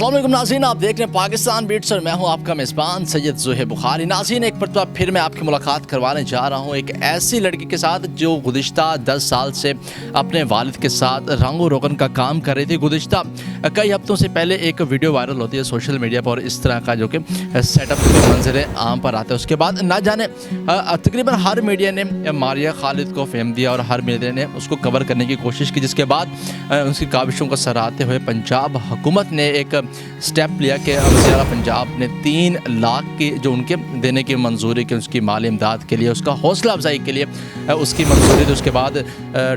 अस्सलाम वालेकुम नाज़रीन, आप देख रहे हैं पाकिस्तान बीट्स और मैं हूं आपका मेज़बान सैयद ज़ुहैब बुखारी। नाज़रीन, एक मरतबा फिर मैं आपकी मुलाकात करवाने जा रहा हूं एक ऐसी लड़की के साथ जो गुज़िश्ता 10 साल से अपने वालिद के साथ रंगो रोगन का काम कर रही थी। गुज़िश्ता कई हफ्तों से पहले एक वीडियो वायरल होती है सोशल मीडिया पर, इस तरह का जो कि सेटअप के मंजर आम पर आते हैं। उसके बाद ना जाने तकरीबन हर मीडिया ने मारिया खालिद को फेम दिया और हर मीडिया ने उसको कवर करने की कोशिश की, जिसके बाद उनकी काविशों को सराहते हुए पंजाब हुकूमत ने एक स्टेप लिया कि वज़ीर पंजाब ने 3 लाख की जो उनके देने की मंजूरी की, उसकी माली इमदाद के लिए, उसका हौसला अफजाई के लिए उसकी मंजूरी दी। उसके बाद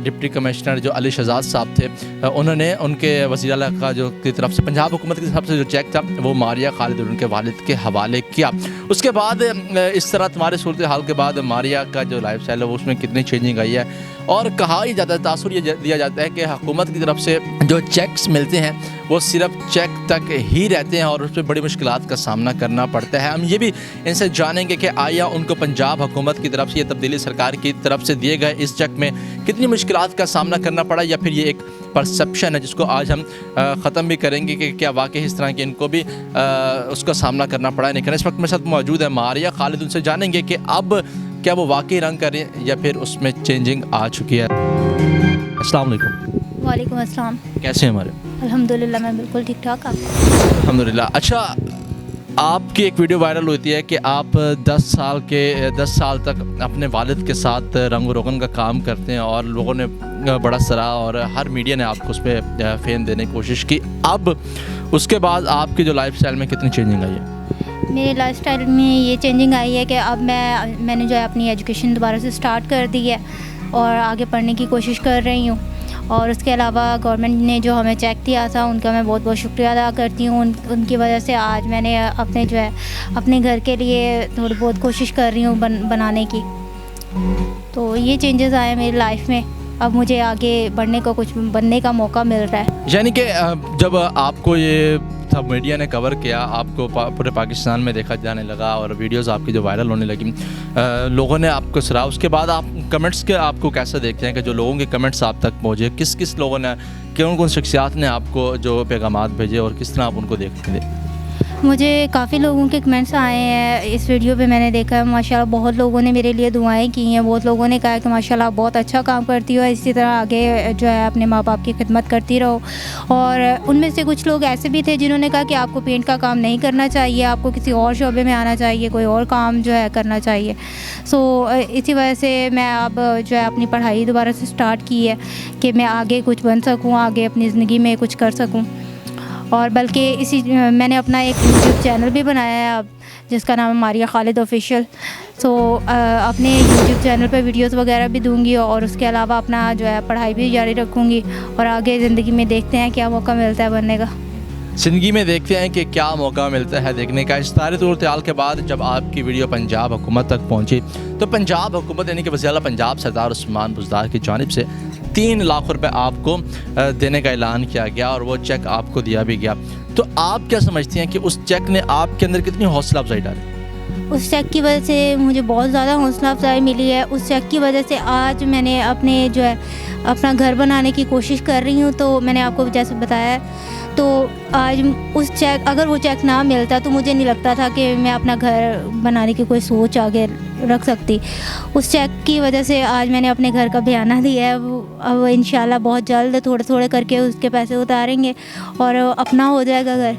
डिप्टी कमिश्नर जो अली शहजाद साहब थे, उन्होंने उनके वज़ीर का जो की तरफ से पंजाब हुकूमत की तरफ से जो चेक था वो मारिया खालिद और उनके वालिद के हवाले किया। उसके बाद इस तरह तुम्हारे सूरत हाल के बाद मारिया का जो लाइफ स्टाइल है वो उसमें कितनी चेंजिंग आई है, और कहा ही जाता है, तासुर ये दिया जाता है कि हुकूमत की तरफ से जो चेक्स मिलते हैं वो सिर्फ चेक तक ही रहते हैं और उसमें बड़ी मुश्किलात का सामना करना पड़ता है। हम ये भी इनसे जानेंगे कि आया उनको पंजाब हुकूमत की तरफ से, ये तब्दीली सरकार की तरफ से दिए गए इस चेक में कितनी मुश्किलात का सामना करना पड़ा, या फिर ये एक परसेप्शन है जिसको आज हम ख़त्म भी करेंगे कि क्या वाकई इस तरह के इनको भी उसका सामना करना पड़ा नहीं करना। इस वक्त मेरे साथ मौजूद है मारिया खालिद, उनसे जानेंगे कि अब क्या वो वाकई रंग करें या फिर उसमें चेंजिंग आ चुकी है। अस्सलाम वालेकुम। वालेकुम अस्सलाम। कैसे हैं हमारे? अल्हम्दुलिल्लाह, मैं बिल्कुल ठीक ठाक। आप? अल्हम्दुलिल्लाह। अच्छा, आपकी एक वीडियो वायरल होती है कि आप 10 साल तक अपने वालिद के साथ रंग रोगन का काम करते हैं और लोगों ने बड़ा सराहा और हर मीडिया ने आपको उस पर फेम देने की कोशिश की। अब उसके बाद आपकी जो लाइफ स्टाइल में कितनी चेंजिंग आई है? मेरे लाइफस्टाइल में ये चेंजिंग आई है कि अब मैंने जो है अपनी एजुकेशन दोबारा से स्टार्ट कर दी है और आगे पढ़ने की कोशिश कर रही हूँ। और उसके अलावा गवर्नमेंट ने जो हमें चेक दिया था उनका मैं बहुत बहुत शुक्रिया अदा करती हूँ। उनकी वजह से आज मैंने अपने जो है अपने घर के लिए थोड़ी बहुत कोशिश कर रही हूँ बनाने की। तो ये चेंजेस आए मेरी लाइफ में। अब मुझे आगे बढ़ने का कुछ बनने का मौका मिल रहा है। यानी कि जब आपको ये सब मीडिया ने कवर किया, आपको पूरे पाकिस्तान में देखा जाने लगा और वीडियोस आपकी जो वायरल होने लगी, लोगों ने आपको सराहा। उसके बाद आप कमेंट्स के आपको कैसे देखते हैं कि जो लोगों के कमेंट्स आप तक पहुँचे, किस किस लोगों ने, कौन कौन शख्सियात ने आपको जो पैगामात भेजे और किस तरह आप उनको देखते थे? मुझे काफ़ी लोगों के कमेंट्स आए हैं इस वीडियो पे, मैंने देखा है माशाल्लाह बहुत लोगों ने मेरे लिए दुआएं की हैं। बहुत लोगों ने कहा कि माशाल्लाह बहुत अच्छा काम करती हो, इसी तरह आगे जो है अपने माँ बाप की खिदमत करती रहो। और उनमें से कुछ लोग ऐसे भी थे जिन्होंने कहा कि आपको पेंट का काम नहीं करना चाहिए, आपको किसी और शोबे में आना चाहिए, कोई और काम जो है करना चाहिए। सो इसी वजह से मैं अब जो है अपनी पढ़ाई दोबारा से स्टार्ट की है कि मैं आगे कुछ बन सकूँ, आगे अपनी ज़िंदगी में कुछ कर सकूँ। और बल्कि इसी मैंने अपना एक यूट्यूब चैनल भी बनाया है अब, जिसका नाम है मारिया खालिद ऑफिशियल। सो अपने यूट्यूब चैनल पर वीडियोस वगैरह भी दूंगी और उसके अलावा अपना जो है पढ़ाई भी जारी रखूँगी और आगे ज़िंदगी में देखते हैं क्या मौका मिलता है बनने का। ज़िंदगी में देखते हैं कि क्या मौका मिलता है देखने का। इस सारे सूरत हाल के बाद जब आपकी वीडियो पंजाब हुकूमत तक पहुंची तो पंजाब हुकूमत यानी कि वज़ीर पंजाब सरदार उस्मान बुज़दार की जानिब से 3 लाख रुपए आपको देने का ऐलान किया गया और वो चेक आपको दिया भी गया। तो आप क्या समझती हैं कि उस चेक ने आपके अंदर कितनी हौसला अफजाई डाली? उस चेक की वजह से मुझे बहुत ज़्यादा हौसला अफजाई मिली है। उस चेक की वजह से आज मैंने अपने जो है अपना घर बनाने की कोशिश कर रही हूँ। तो मैंने आपको जैसे बताया है, तो आज उस चेक, अगर वो चेक ना मिलता तो मुझे नहीं लगता था कि मैं अपना घर बनाने की कोई सोच आगे रख सकती। उस चेक की वजह से आज मैंने अपने घर का बयाना दिया है। अब इंशाल्लाह बहुत जल्द थोड़े थोड़े करके उसके पैसे उतारेंगे और अपना हो जाएगा घर।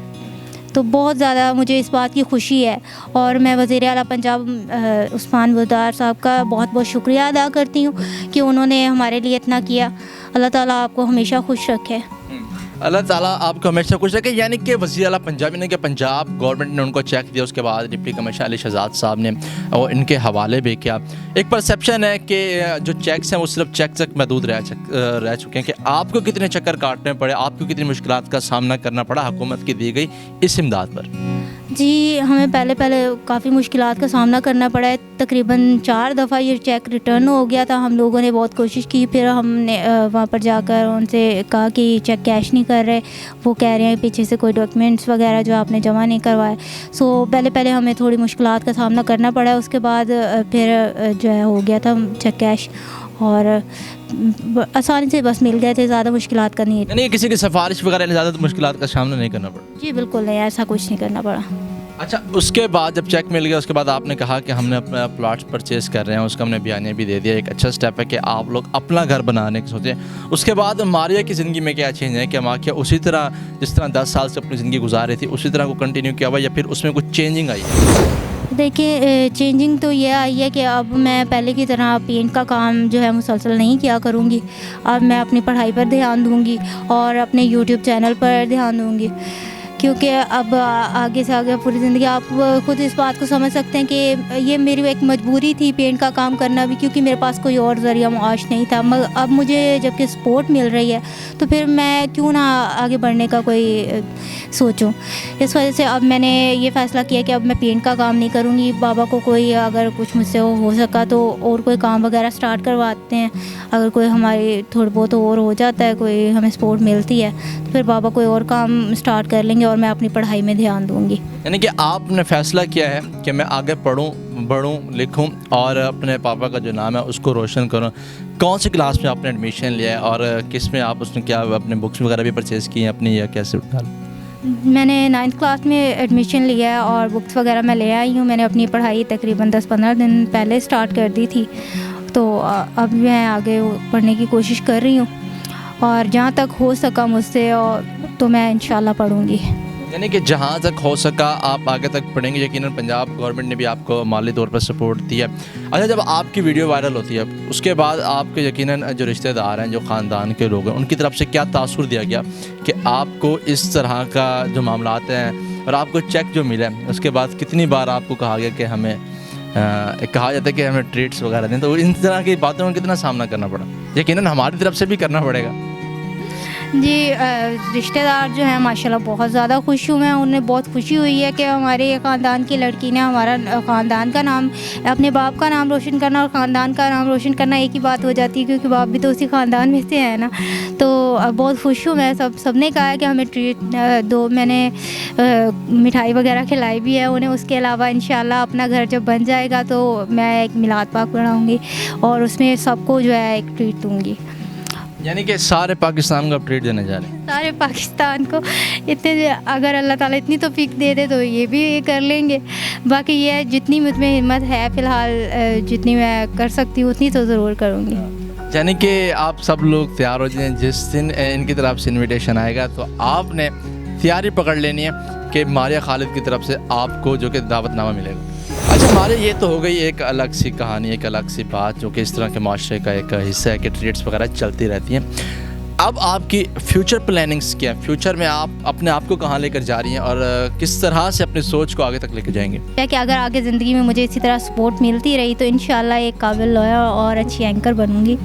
तो बहुत ज़्यादा मुझे इस बात की खुशी है और मैं वज़ीर आला पंजाब उस्मान बुज़दार साहब का बहुत बहुत शुक्रिया अदा करती हूँ कि उन्होंने हमारे लिए इतना किया। अल्लाह ताला आपको हमेशा खुश रखे। अल्लाह ताला आपको हमेशा खुश रखे। यानी कि वज़ीर आला पंजाब यानी कि पंजाब गवर्नमेंट ने उनको चेक दिया, उसके बाद डिप्टी कमिश्नर अली शहजाद साहब ने और इनके हवाले भी किया। एक परसेप्शन है कि जो चेक्स हैं वो सिर्फ चेक तक महदूद रह चुके हैं कि आपको कितने चक्कर काटने पड़े, आपको कितनी मुश्किलात का सामना करना पड़ा हुकूमत की दी गई इस इमदाद पर? जी, हमें पहले काफ़ी मुश्किलात का सामना करना पड़ा है। तकरीबन 4 दफ़ा ये चेक रिटर्न हो गया था। हम लोगों ने बहुत कोशिश की, फिर हमने वहाँ पर जाकर उनसे कहा कि चेक कैश नहीं कर रहे, वो कह रहे हैं पीछे से कोई डॉक्यूमेंट्स वगैरह जो आपने जमा नहीं करवाए। सो पहले हमें थोड़ी मुश्किलात का सामना करना पड़ा। उसके बाद फिर जो है हो गया था चेक कैश और आसानी से बस मिल गए थे, ज़्यादा मुश्किलात का नहीं। यानी किसी की सिफारिश वगैरह ज़्यादा मुश्किलात का सामना नहीं करना पड़ा? जी बिल्कुल नहीं, ऐसा कुछ नहीं करना पड़ा। अच्छा, उसके बाद जब चेक मिल गया उसके बाद आपने कहा कि हमने अपना प्लॉट्स परचेज़ कर रहे हैं, उसका हमने बयानिया भी दे दिया। एक अच्छा स्टेप है कि आप लोग अपना घर बनाने की सोचें। उसके बाद मारिया की ज़िंदगी में क्या चेंज है? क्या माकिया उसी तरह जिस तरह 10 साल से अपनी ज़िंदगी गुजार रही थी उसी तरह को कंटिन्यू किया हुआ या फिर उसमें कुछ चेंजिंग आई? देखिए चेंजिंग तो ये आई है कि अब मैं पहले की तरह पेंट का काम जो है मुसलसल नहीं किया करूँगी। अब मैं अपनी पढ़ाई पर ध्यान दूँगी और अपने यूट्यूब चैनल पर ध्यान दूँगी, क्योंकि अब आगे से आगे पूरी ज़िंदगी आप खुद इस बात को समझ सकते हैं कि ये मेरी एक मजबूरी थी पेंट का काम करना भी, क्योंकि मेरे पास कोई और ज़रिया मुआश नहीं था। मगर अब मुझे जबकि सपोर्ट मिल रही है तो फिर मैं क्यों ना आगे बढ़ने का कोई सोचूं। इस वजह से अब मैंने ये फ़ैसला किया कि अब मैं पेंट का काम नहीं करूँगी। बाबा को कोई अगर कुछ मुझसे हो सका तो और कोई काम वगैरह स्टार्ट करवाते हैं। अगर कोई हमारी थोड़ा बहुत और हो जाता है, कोई हमें सपोर्ट मिलती है तो फिर बाबा कोई और काम स्टार्ट कर लेंगे और मैं अपनी पढ़ाई में ध्यान दूंगी। यानी कि आपने फैसला किया है कि मैं आगे पढ़ूं, बढ़ूं, लिखूं और अपने पापा का जो नाम है उसको रोशन करूं। कौन सी क्लास में आपने एडमिशन लिया है और किस में आप उसमें क्या अपने बुक्स वगैरह भी परचेज़ की हैं अपनी या कैसे उठा? मैंने 9th क्लास में एडमिशन लिया है और बुक्स वगैरह मैं ले आई हूँ। मैंने अपनी पढ़ाई तकरीबन 10-15 दिन पहले स्टार्ट कर दी थी, तो अब मैं आगे पढ़ने की कोशिश कर रही हूँ और जहाँ तक हो सका मुझसे और तो मैं इंशाल्लाह पढ़ूँगी। यानी कि जहाँ तक हो सका आप आगे तक पढ़ेंगे। यकीनन पंजाब गवर्नमेंट ने भी आपको माली तौर पर सपोर्ट दिया। अच्छा, जब आपकी वीडियो वायरल होती है उसके बाद आपके यकीनन जो रिश्तेदार हैं, जो ख़ानदान के लोग हैं, उनकी तरफ से क्या तासुर दिया गया कि आपको इस तरह का जो मामलात हैं और आपको चेक जो मिला है उसके बाद कितनी बार आपको कहा गया कि हमें कहा जाता है कि हमें ट्रीट्स वगैरह दें, तो इन तरह की बातों में कितना सामना करना पड़ा? यकीनन हमारी तरफ से भी करना पड़ेगा। जी रिश्तेदार जो हैं माशाल्लाह बहुत ज़्यादा खुश हूँ मैं। उन्हें बहुत खुशी हुई है कि हमारे ख़ानदान की लड़की ने हमारा ख़ानदान का नाम, अपने बाप का नाम रोशन करना और ख़ानदान का नाम रोशन करना एक ही बात हो जाती है, क्योंकि बाप भी तो उसी ख़ानदान में से है ना। तो बहुत खुश हूँ मैं। सबने कहा है कि हमें ट्रीट दो। मैंने मिठाई वगैरह खिलाई भी है उन्हें। उसके अलावा इंशाल्लाह अपना घर जब बन जाएगा तो मैं एक मिलाद पाक पढ़ाऊँगी और उसमें सबको जो है एक ट्रीट दूँगी। यानी कि सारे पाकिस्तान को आप ट्रीट देने जा रहे हैं? सारे पाकिस्तान को इतने, अगर अल्लाह ताला इतनी तौफीक दे दे तो ये भी कर लेंगे। बाकी ये है जितनी मुझ में हिम्मत है फ़िलहाल, जितनी मैं कर सकती हूँ उतनी तो ज़रूर करूँगी। यानी कि आप सब लोग तैयार हो जाएं, जिस दिन इनकी तरफ से इनविटेशन आएगा तो आपने तैयारी पकड़ लेनी है कि मारिया खालिद की तरफ से आपको जो कि दावतनामा मिलेगा। अच्छा मारिया, ये तो हो गई एक अलग सी कहानी, एक अलग सी बात जो कि इस तरह के माशरे का एक हिस्सा है कि ट्रीट्स वगैरह चलती रहती हैं। अब आपकी फ्यूचर प्लानिंग्स क्या है? फ्यूचर में आप अपने आप को कहाँ लेकर जा रही हैं और किस तरह से अपनी सोच को आगे तक लेकर जाएंगे? क्या कि अगर आगे ज़िंदगी में मुझे इसी तरह सपोर्ट मिलती रही तो इंशाल्लाह एक काबिल लॉयर और अच्छी एंकर बनूँगी।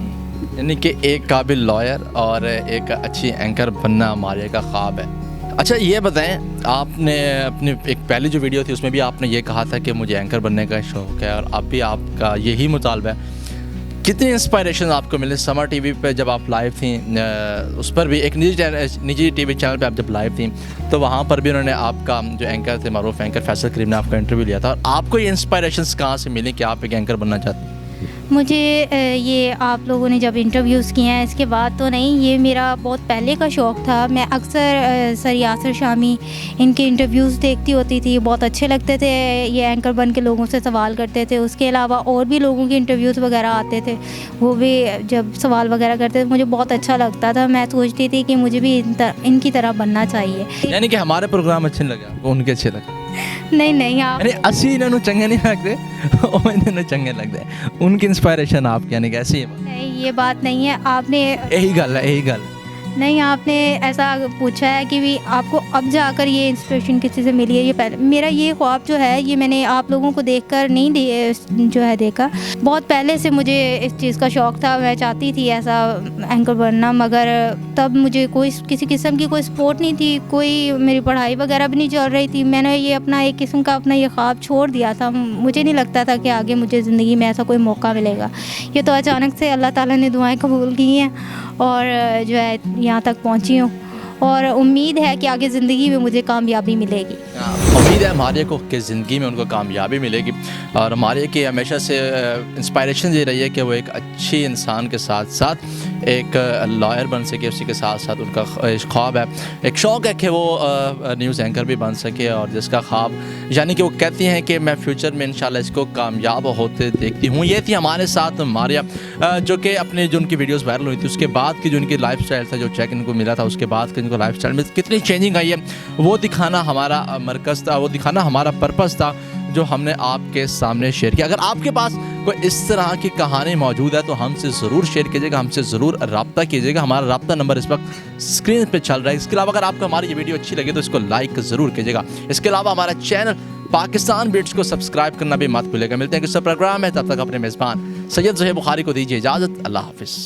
यानी कि एक काबिल लॉयर और एक अच्छी एंकर बनना मारिया का ख्वाब है। अच्छा ये बताएं, आपने अपनी एक पहली जो वीडियो थी उसमें भी आपने ये कहा था कि मुझे एंकर बनने का शौक़ है और अब भी आपका यही मुतालबा है। कितनी इंस्पायरेशन आपको मिले? समर टीवी पे जब आप लाइव थी, उस पर भी एक निजी टीवी चैनल पे आप जब लाइव थी तो वहाँ पर भी उन्होंने आपका जो एंकर थे, मारूफ एंकर फैसल करीम ने आपका इंटरव्यू लिया था। और आपको ये इंस्पायरेशंस कहाँ से मिली कि आप एक एंकर बनना चाहते हैं? मुझे ये आप लोगों ने जब इंटरव्यूज़ किए हैं इसके बाद तो नहीं, ये मेरा बहुत पहले का शौक़ था। मैं अक्सर सर यासर शामी इनके इंटरव्यूज़ देखती होती थी, बहुत अच्छे लगते थे। ये एंकर बन के लोगों से सवाल करते थे। उसके अलावा और भी लोगों के इंटरव्यूज़ वगैरह आते थे, वो भी जब सवाल वगैरह करते थे मुझे बहुत अच्छा लगता था। मैं सोचती थी कि मुझे भी इनकी तरह बनना चाहिए। यानी कि हमारे प्रोग्राम अच्छे लगे आपको, उनके अच्छे लगे? नहीं आप यानी असी इन्होंने चंगे नहीं लगते और इन्होंने चंगे लगते, उनकी इंस्पायरेशन आप यानी कैसी है? नहीं, ये बात नहीं है। आपने यही गल है, यही गल नहीं, आपने ऐसा पूछा है कि भी आपको अब जाकर ये इंस्पिरेशन किसी से मिली है। ये पहले मेरा ये ख्वाब जो है ये मैंने आप लोगों को देखकर नहीं जो है देखा। बहुत पहले से मुझे इस चीज़ का शौक़ था। मैं चाहती थी ऐसा एंकर बनना, मगर तब मुझे कोई किसी किस्म की कोई सपोर्ट नहीं थी, कोई मेरी पढ़ाई वगैरह भी नहीं चल रही थी। मैंने ये अपना एक किस्म का अपना ये ख्वाब छोड़ दिया था। मुझे नहीं लगता था कि आगे मुझे ज़िंदगी में ऐसा कोई मौका मिलेगा। ये तो अचानक से अल्लाह ताला ने दुआएं कबूल की हैं और जो है यहाँ तक पहुँची हूँ और उम्मीद है कि आगे ज़िंदगी में मुझे कामयाबी मिलेगी। उम्मीद है मारिया को कि ज़िंदगी में उनको कामयाबी मिलेगी और मारिया की हमेशा से इंस्पायरेशन ये रही है कि वो एक अच्छी इंसान के साथ साथ एक लॉयर बन सके, उसी के साथ साथ उनका ख्वाब है, एक शौक़ है कि वो न्यूज़ एंकर भी बन सके और जिसका ख्वाब यानी कि वो कहती हैं कि मैं फ्यूचर में इंशाल्लाह इसको कामयाब होते देखती हूँ। ये थी हमारे साथ मारिया जो कि अपने जो उनकी वीडियोस वायरल हुई थी उसके बाद की जो उनकी लाइफस्टाइल था, जो चेक इनको मिला था उसके बाद की इनको लाइफस्टाइल में कितनी चेंजिंग आई है वो दिखाना हमारा मरकज़ था, वो दिखाना हमारा पर्पज़ था जो हमने आपके सामने शेयर किया। अगर आपके पास कोई इस तरह की कहानी मौजूद है तो हमसे ज़रूर शेयर कीजिएगा, हमसे ज़रूर रब्ता कीजिएगा। हमारा रब्ता नंबर इस वक्त स्क्रीन पे चल रहा है। इसके अलावा अगर आपको हमारी ये वीडियो अच्छी लगे तो इसको लाइक ज़रूर कीजिएगा। इसके अलावा हमारा चैनल पाकिस्तान बीट्स को सब्सक्राइब करना भी मत भूलिएगा। मिलते हैं किसी प्रोग्राम में, तब तक अपने मेज़बान सैयद ज़ुहैब बुखारी को दीजिए इजाज़त। अल्लाह हाफ़िज़।